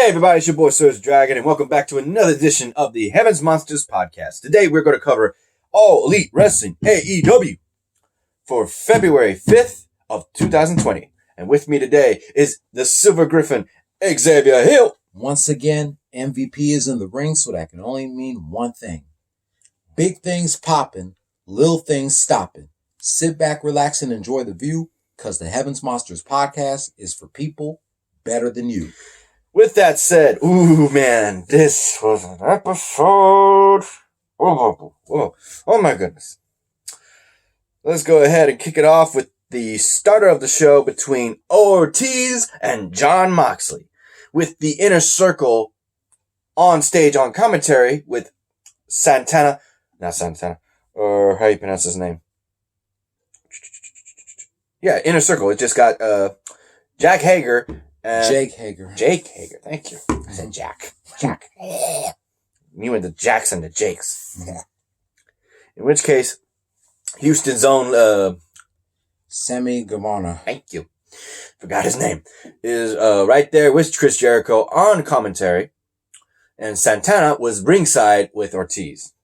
Hey everybody, it's your boy SergDragon, and welcome back to another edition of the Heavens Monsters podcast. Today we're going to cover All Elite Wrestling AEW for February 5th of 2020. And with me today is the Silver Griffin, Xavier Hill. Once again, MVP is in the ring, so that can only mean one thing. Big things popping, little things stopping. Sit back, relax, and enjoy the view, because the Heavens Monsters podcast is for people better than you. With that said, ooh man, this was an episode. Oh my goodness. Let's go ahead and kick it off with the starter of the show between Ortiz and Jon Moxley, with the Inner Circle on stage on commentary with Santana, not Santana, or how you pronounce his name? Yeah, Inner Circle. It just got Jack Hager. Jake Hager. Thank you. I said Jack. You went to Jackson to Jake's. In which case, Houston's own Sammy Guevara. Thank you. Forgot his name. Is right there with Chris Jericho on commentary. And Santana was ringside with Ortiz.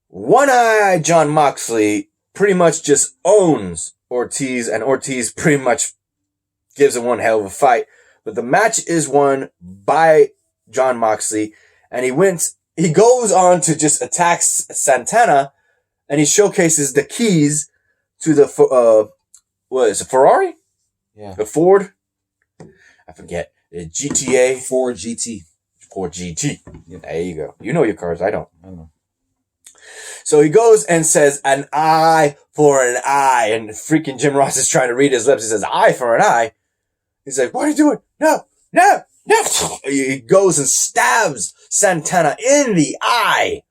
One-Eye Jon Moxley pretty much just owns Ortiz, and Ortiz pretty much gives him one hell of a fight. But the match is won by Jon Moxley, and he goes on to just attack Santana, and he showcases the keys to the, what is it, Ferrari? Yeah. The Ford? I forget. The GTA. Ford GT. Ford GT. Yeah. There you go. You know your cars. I don't. I know. So he goes and says, an eye for an eye. And freaking Jim Ross is trying to read his lips. He says, eye for an eye. He's like, what are you doing? No. He goes and stabs Santana in the eye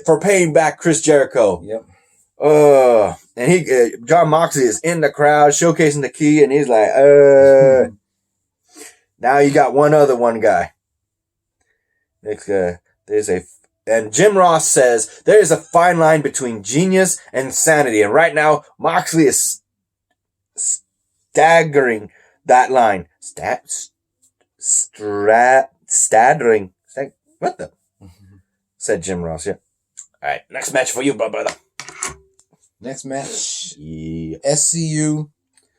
for paying back Chris Jericho. Yep. And Jon Moxley is in the crowd showcasing the key, and he's like, now you got one guy. And Jim Ross says there is a fine line between genius and insanity, and right now Moxley is staggering that line. Staggering. What the? Said Jim Ross, yeah. Alright, next match for you, brother. Next match. Yeah. SCU.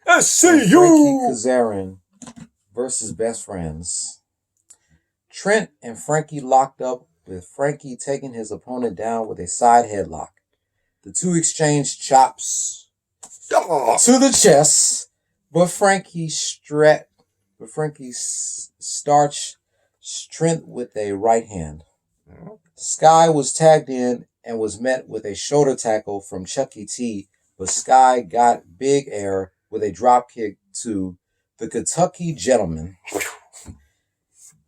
SCU! Frankie Kazarian versus Best Friends. Trent and Frankie locked up, with Frankie taking his opponent down with a side headlock. The two exchanged chops to the chest, but Frankie starched Trent with a right hand. Sky was tagged in and was met with a shoulder tackle from Chucky T, but Sky got big air with a drop kick to the Kentucky Gentleman.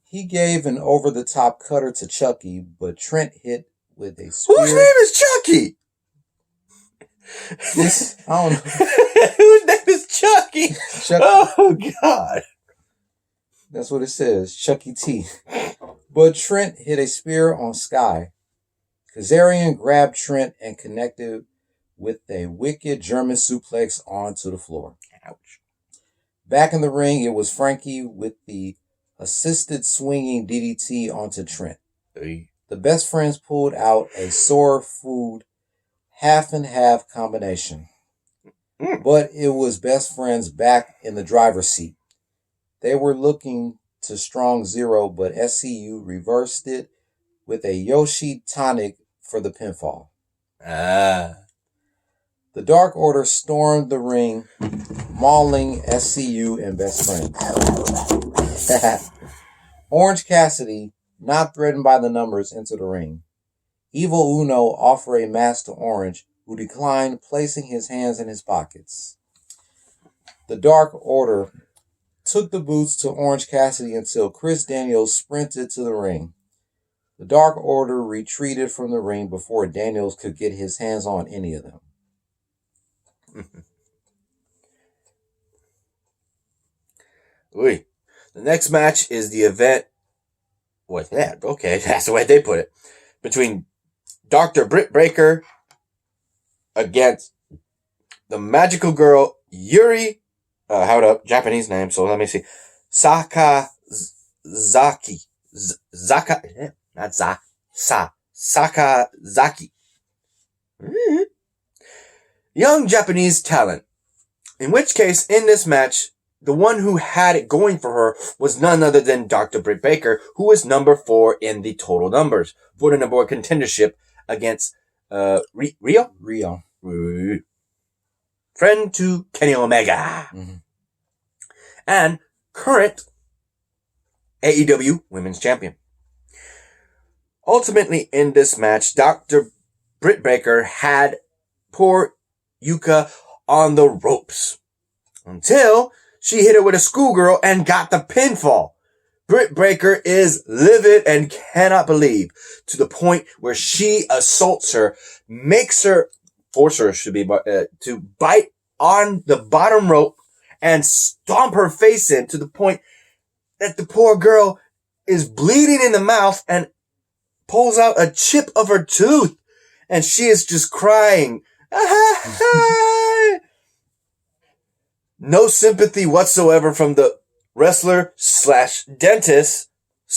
He gave an over-the-top cutter to Chucky, but Trent hit with a spear. Whose name is Chucky? I don't know. Whose name is Chucky? Oh, God. That's what it says, Chucky T. But Trent hit a spear on Sky. Kazarian grabbed Trent and connected with a wicked German suplex onto the floor. Ouch. Back in the ring, it was Frankie with the assisted swinging DDT onto Trent. Hey. The Best Friends pulled out a sour food half and half combination. But it was Best Friends back in the driver's seat. They were looking to strong zero, but SCU reversed it with a Yoshi tonic for the pinfall. The Dark Order stormed the ring, mauling SCU and Best Friends. Orange Cassidy, not threatened by the numbers, entered the ring. Evil Uno offered a mask to Orange, who declined, placing his hands in his pockets. The Dark Order took the boots to Orange Cassidy until Chris Daniels sprinted to the ring. The Dark Order retreated from the ring before Daniels could get his hands on any of them. Ooh. The next match is the event. What's that? Okay, that's the way they put it. Between Dr. Britt Baker against the magical girl Yuri. Hold up, Japanese name. So let me see. Sakazuki. Sakazaki. Sakazaki. Young Japanese talent. In which case, in this match, the one who had it going for her was none other than Dr. Britt Baker, who was number 4 in the total numbers for the number 1 contendership against Rio. Friend to Kenny Omega. Mm-hmm. And current AEW Women's Champion. Ultimately, in this match, Dr. Britt Baker had poor Yuka on the ropes until she hit her with a schoolgirl and got the pinfall. Britt Baker is livid and cannot believe, to the point where she assaults her, forces her to bite on the bottom rope and stomp her face in, to the point that the poor girl is bleeding in the mouth and pulls out a chip of her tooth, and she is just crying. No sympathy whatsoever from the wrestler / dentist /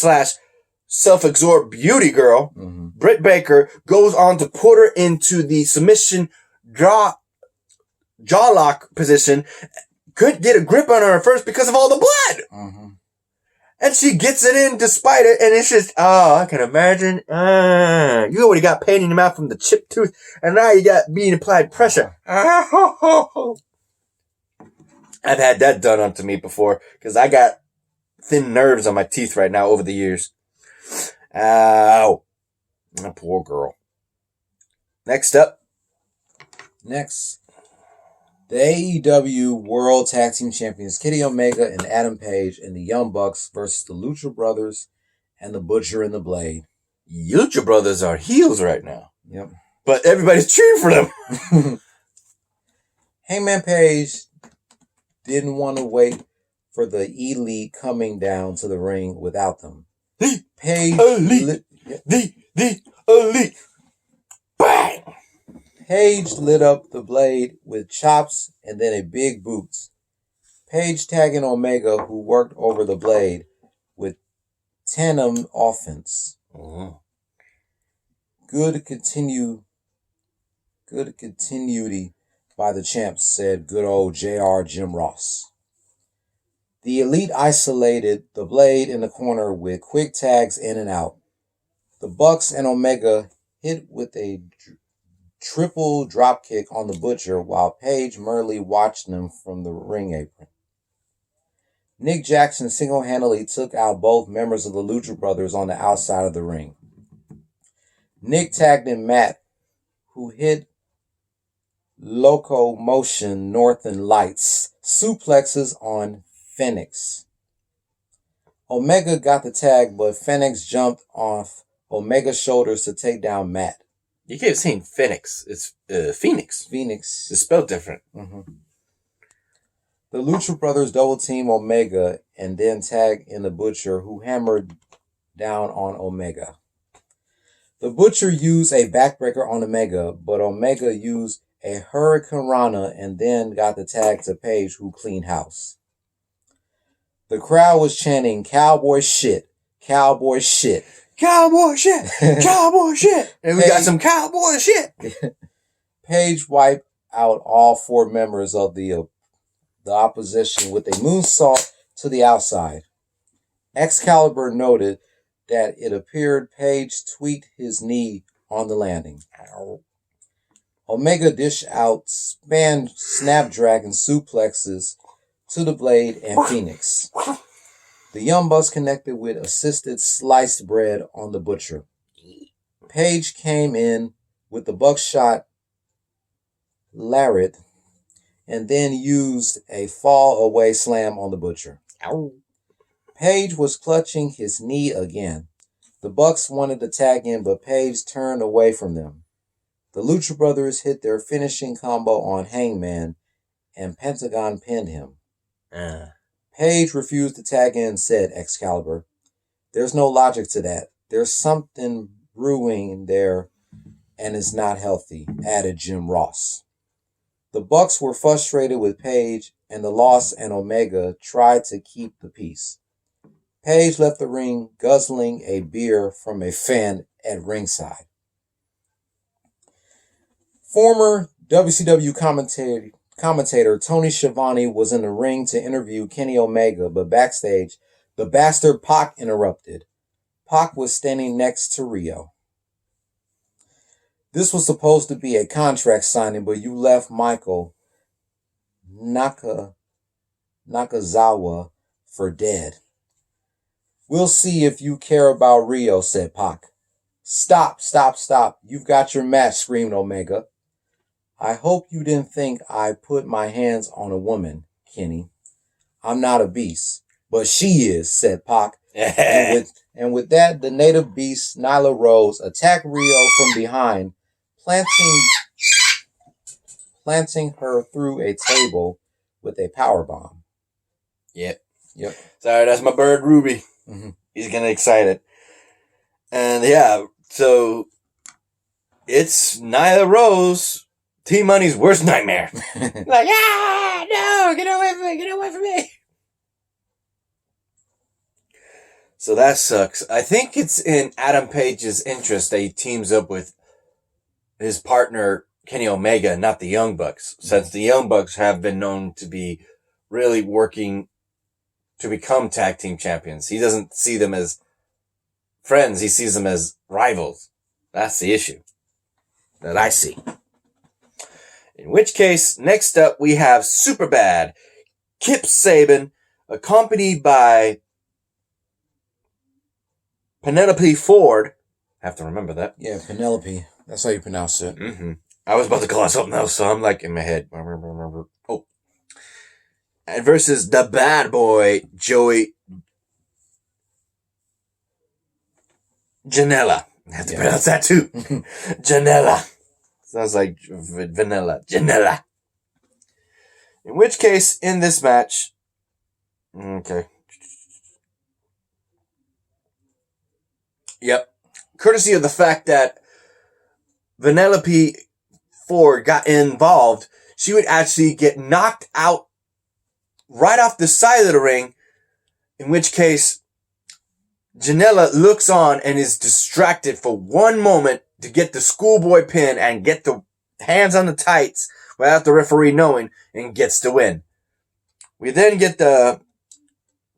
self-absorbed beauty girl. Mm-hmm. Britt Baker goes on to put her into the submission jaw lock position. Couldn't get a grip on her at first because of all the blood. Mm-hmm. And she gets it in despite it, and it's just, I can imagine. You already got pain in your mouth from the chipped tooth, and now you got being applied pressure. I've had that done onto me before, because I got thin nerves on my teeth right now over the years. Ow. Oh, poor girl. Next up. The AEW World Tag Team Champions Kenny Omega and Adam Page and the Young Bucks versus the Lucha Brothers and the Butcher and the Blade. Lucha Brothers are heels right now. Yep. But everybody's cheering for them. Hangman Page didn't want to wait for the Elite coming down to the ring without them. The Elite. The Elite. Bang! Page lit up the Blade with chops and then a big boots. Page tagging Omega, who worked over the Blade with tandem offense. Uh-huh. Good continuity by the champs, said good old JR Jim Ross. The Elite isolated the Blade in the corner with quick tags in and out. The Bucks and Omega hit with a triple dropkick on the Butcher while Paige merely watched them from the ring apron. Nick Jackson single-handedly took out both members of the Lucha Brothers on the outside of the ring. Nick tagged in Matt, who hit Locomotion Northern Lights suplexes on Phoenix. Omega got the tag, but Phoenix jumped off Omega's shoulders to take down Matt. You keep saying Phoenix. It's Phoenix. Phoenix. It's spelled different. Mm-hmm. The Lucha Brothers double team Omega and then tag in the Butcher, who hammered down on Omega. The Butcher used a backbreaker on Omega, but Omega used a Hurricane Rana and then got the tag to Paige, who cleaned house. The crowd was chanting, "Cowboy shit, cowboy shit." Cowboy shit! Cowboy shit! And we got some cowboy shit! Paige wiped out all 4 members of the opposition with a moonsault to the outside. Excalibur noted that it appeared Paige tweaked his knee on the landing. Omega dished out Snapdragon suplexes to the Blade and Phoenix. The Young Bucks connected with assisted sliced bread on the Butcher. Paige came in with the buckshot lariat and then used a fall away slam on the Butcher. Ow. Paige was clutching his knee again. The Bucks wanted to tag in, but Paige turned away from them. The Lucha Brothers hit their finishing combo on Hangman, and Pentagon pinned him. Paige refused to tag in, said Excalibur. There's no logic to that. There's something brewing there, and it's not healthy, added Jim Ross. The Bucks were frustrated with Paige and the loss, and Omega tried to keep the peace. Paige left the ring guzzling a beer from a fan at ringside. Former WCW commentator Tony Schiavone was in the ring to interview Kenny Omega, but backstage, the bastard Pac interrupted. Pac was standing next to Rio. This was supposed to be a contract signing, but you left Michael Nakazawa for dead. We'll see if you care about Rio, said Pac. Stop. You've got your match, screamed Omega. I hope you didn't think I put my hands on a woman, Kenny. I'm not a beast, but she is, said Pac. and with that, the native beast, Nyla Rose, attacked Rio from behind, planting her through a table with a powerbomb. Yep. Sorry, that's my bird, Ruby. Mm-hmm. He's getting excited. And yeah, so it's Nyla Rose, T-Money's worst nightmare. No, get away from me. So that sucks. I think it's in Adam Page's interest that he teams up with his partner, Kenny Omega, not the Young Bucks, since the Young Bucks have been known to be really working to become tag team champions. He doesn't see them as friends. He sees them as rivals. That's the issue that I see. In which case, next up, we have Superbad, Kip Sabin, accompanied by Penelope Ford. I have to remember that. Yeah, Penelope. That's how you pronounce it. Mm-hmm. I was about to call it something else, so I'm like in my head. Oh. And versus the bad boy, Joey Janella. I have to pronounce that too. Janella. Sounds like vanilla. Janella. In which case, in this match, okay. Yep. Courtesy of the fact that Penelope Ford got involved, she would actually get knocked out right off the side of the ring, in which case Janella looks on and is distracted for one moment to get the schoolboy pin and get the hands on the tights without the referee knowing, and gets the win. We then get the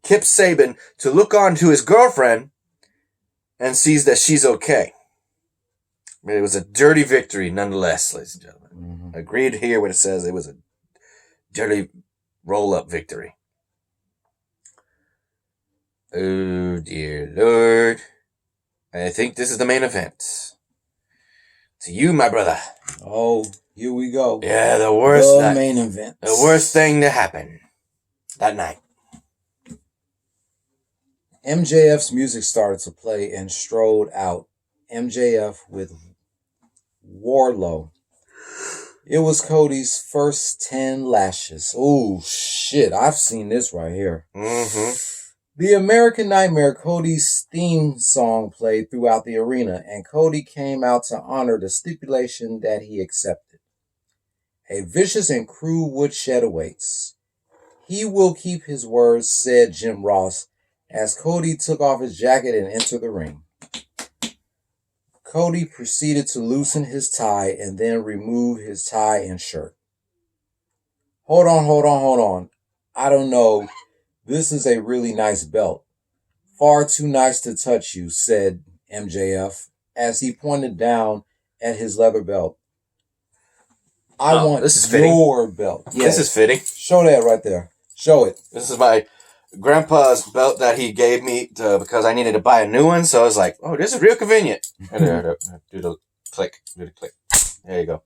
Kip Sabin to look on to his girlfriend and sees that she's okay. But it was a dirty victory nonetheless, ladies and gentlemen. Mm-hmm. Agreed here when it says it was a dirty roll-up victory. Oh, dear Lord. I think this is the main event. To you, my brother. Oh, here we go. Yeah, the worst night. Main event. The worst thing to happen that night. MJF's music started to play and strode out. MJF with Warlow. It was Cody's first 10 lashes. Oh, shit. I've seen this right here. Mm-hmm. The American Nightmare, Cody's theme song, played throughout the arena, and Cody came out to honor the stipulation that he accepted. A vicious and cruel woodshed awaits. He will keep his words, said Jim Ross, as Cody took off his jacket and entered the ring. Cody proceeded to loosen his tie and then remove his tie and shirt. Hold on. I don't know. This is a really nice belt. Far too nice to touch you, said MJF, as he pointed down at his leather belt. I want this is your belt. Yes. This is fitting. Show that right there. Show it. This is my grandpa's belt that he gave me because I needed to buy a new one. So I was like, oh, this is real convenient. Do the click. There you go.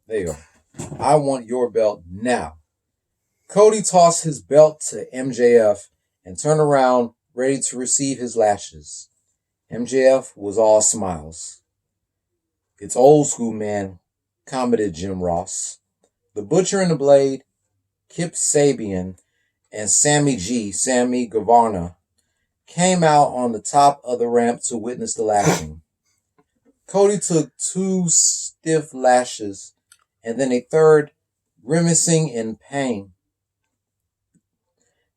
I want your belt now. Cody tossed his belt to MJF and turned around, ready to receive his lashes. MJF was all smiles. It's old school, man, commented Jim Ross. The Butcher and the Blade, Kip Sabian, and Sammy Guevara, came out on the top of the ramp to witness the lashing. Cody took 2 stiff lashes and then a third, grimacing in pain.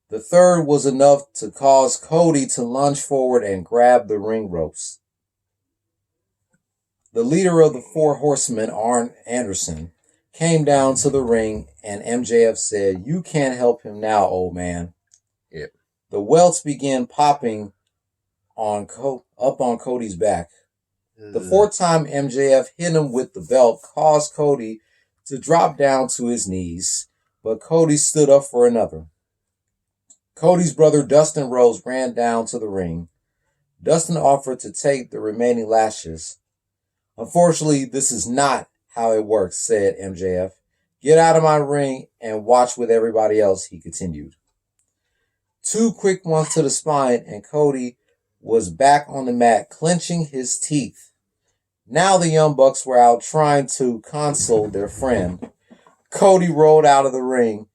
The third was enough to cause Cody to lunge forward and grab the ring ropes. The leader of the Four Horsemen, Arn Anderson, came down to the ring, and MJF said, "You can't help him now, old man." Yep. The welts began popping up on Cody's back. The fourth time MJF hit him with the belt caused Cody to drop down to his knees, but Cody stood up for another. Cody's brother Dustin Rhodes ran down to the ring. Dustin offered to take the remaining lashes. "Unfortunately, this is not how it works," said MJF. "Get out of my ring and watch with everybody else," he continued. 2 quick ones to the spine, and Cody was back on the mat, clenching his teeth. Now the Young Bucks were out trying to console their friend. Cody rolled out of the ring,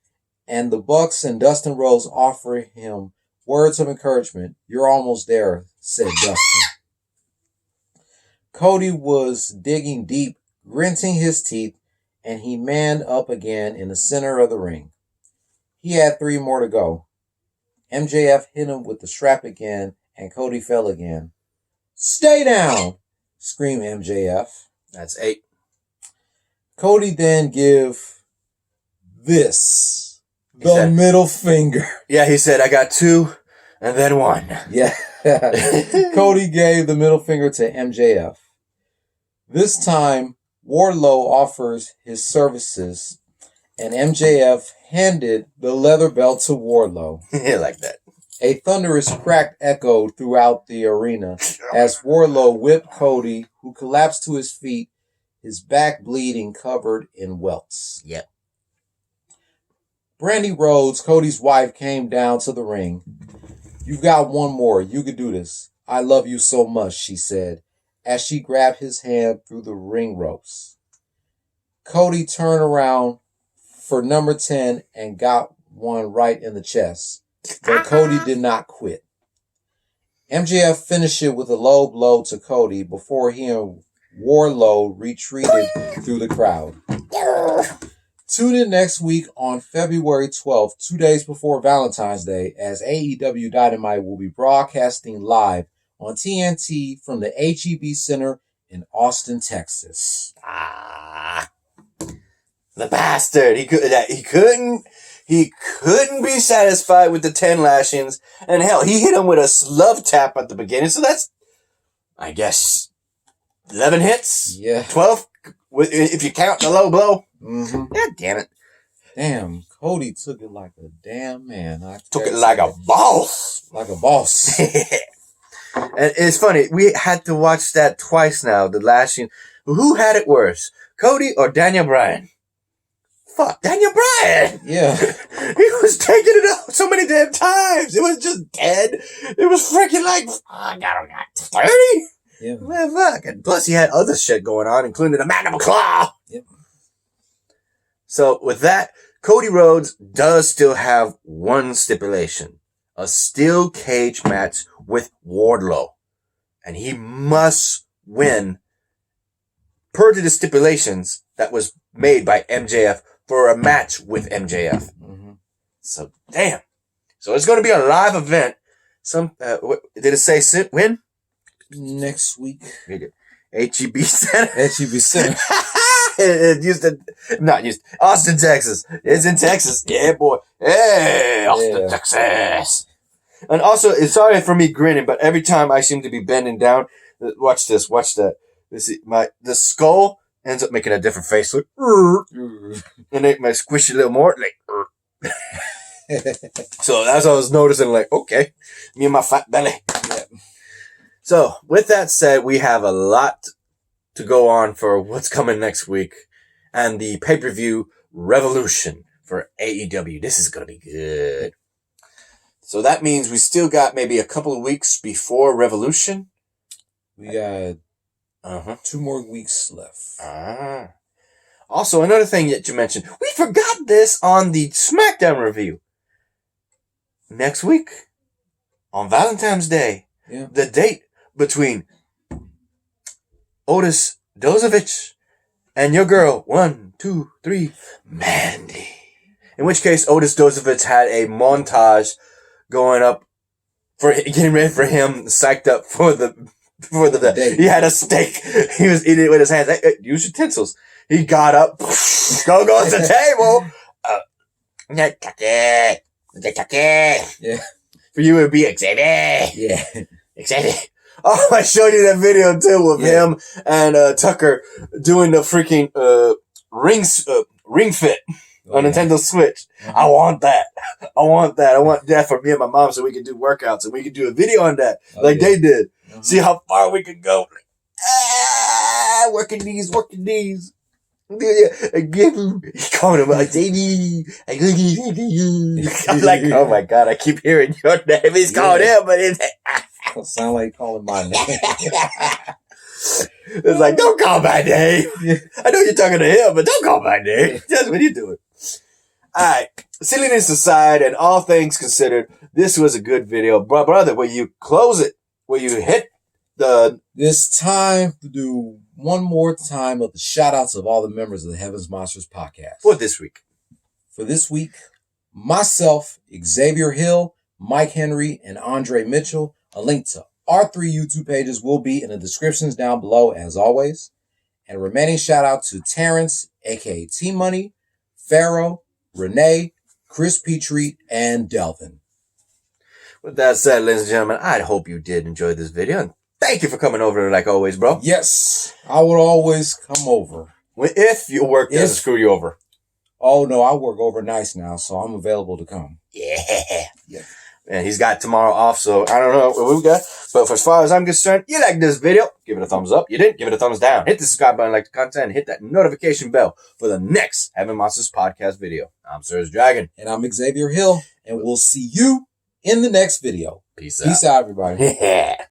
and the Bucks and Dustin Rhodes offered him words of encouragement. "You're almost there," said Dustin. Cody was digging deep, gritting his teeth, and he manned up again in the center of the ring. He had 3 more to go. MJF hit him with the strap again, and Cody fell again. "Stay down!" screamed MJF. That's 8. Cody then gave the middle finger. Yeah, he said, "I got 2 and then 1. Yeah. Cody gave the middle finger to MJF. This time, Wardlow offers his services, and MJF handed the leather belt to Wardlow. Yeah, like that. A thunderous crack echoed throughout the arena as Wardlow whipped Cody, who collapsed to his feet, his back bleeding, covered in welts. Yep. Brandy Rhodes, Cody's wife, came down to the ring. "You've got one more. You can do this. I love you so much," she said, as she grabbed his hand through the ring ropes. Cody turned around for number 10 and got one right in the chest, but Cody did not quit. MJF finished it with a low blow to Cody before he and Wardlow retreated through the crowd. Tune in next week on February 12th, 2 days before Valentine's Day, as AEW Dynamite will be broadcasting live on TNT from the HEB Center in Austin, Texas. The bastard! He couldn't be satisfied with the 10 lashings, and hell, he hit him with a love tap at the beginning. So that's, I guess, 11 hits. Yeah, 12 if you count the low blow. Mm-hmm. God damn it! Damn, Cody took it like a damn man. Took it like a boss. Like a boss. And it's funny, we had to watch that twice now, the lashing. Who had it worse, Cody or Daniel Bryan? Fuck, Daniel Bryan! Yeah. He was taking it out so many damn times. It was just dead. It was freaking like, I got 30? Yeah. Man, fuck. And plus he had other shit going on, including the Mandible Claw. Yep. So with that, Cody Rhodes does still have one stipulation. A steel cage match with Wardlow. And he must win per to the stipulations that was made by MJF for a match with MJF. Mm-hmm. So, damn. So it's going to be a live event. Did it say when? Next week. HEB Center. HEB Center. Austin, Texas. It's in Texas. Yeah, boy. Hey, Austin, Texas. And also, it's sorry for me grinning, but every time I seem to be bending down, watch this, watch that. The skull ends up making a different face. Like, and it might squish a little more. Like, so that's what I was noticing. Like, okay, me and my fat belly. Yeah. So with that said, we have a lot to go on for what's coming next week and the pay-per-view Revolution for AEW. This is going to be good. So that means we still got maybe a couple of weeks before Revolution. We got 2 more weeks left. Also, another thing that you mentioned, we forgot this on the SmackDown review. Next week, on Valentine's Day, the date between Otis Dozovich and your girl, 1, 2, 3, Mandy. In which case, Otis Dozovich had a montage going up for getting ready for him, psyched up for the he had a steak. He was eating it with his hands. Hey, use utensils. He got up, go to the table. Yeah. For you, it would be Xavier. Yeah. Xavier. Oh, I showed you that video too of him and Tucker doing the freaking ring fit on Nintendo Switch. I want that. I want that for me and my mom so we can do workouts and we can do a video on that they did. See how far we could go. Working these. I give him. He called him Xavier. I'm like, oh my God, I keep hearing your name. He's called him, but it's don't sound like calling my name. It's like, don't call my name. I know you're talking to him, but don't call my name. That's what you're doing. Alright. Silliness aside and all things considered, this was a good video. Brother, will you close it? Will you hit the... This time to do one more time of the shout outs of all the members of the Heavens Monsters podcast. For this week. For this week, myself, Xavier Hill, Mike Henry, and Andre Mitchell. A link to our 3 YouTube pages will be in the descriptions down below, as always. And a remaining shout out to Terrence, aka T-Money, Pharaoh, Renee, Chris Petrie, and Delvin. With that said, ladies and gentlemen, I hope you did enjoy this video. And thank you for coming over like always, bro. Yes, I would always come over. If your work doesn't screw you over. Oh, no, I work overnights now, so I'm available to come. Yeah. And he's got tomorrow off, so I don't know what we got. But as far as I'm concerned, you like this video, give it a thumbs up. You didn't, give it a thumbs down. Hit the subscribe button, like the content, and hit that notification bell for the next Heaven Monsters podcast video. I'm SergDragon. And I'm Xavier Hill, and we'll see you in the next video. Peace out. Peace out, everybody. Yeah.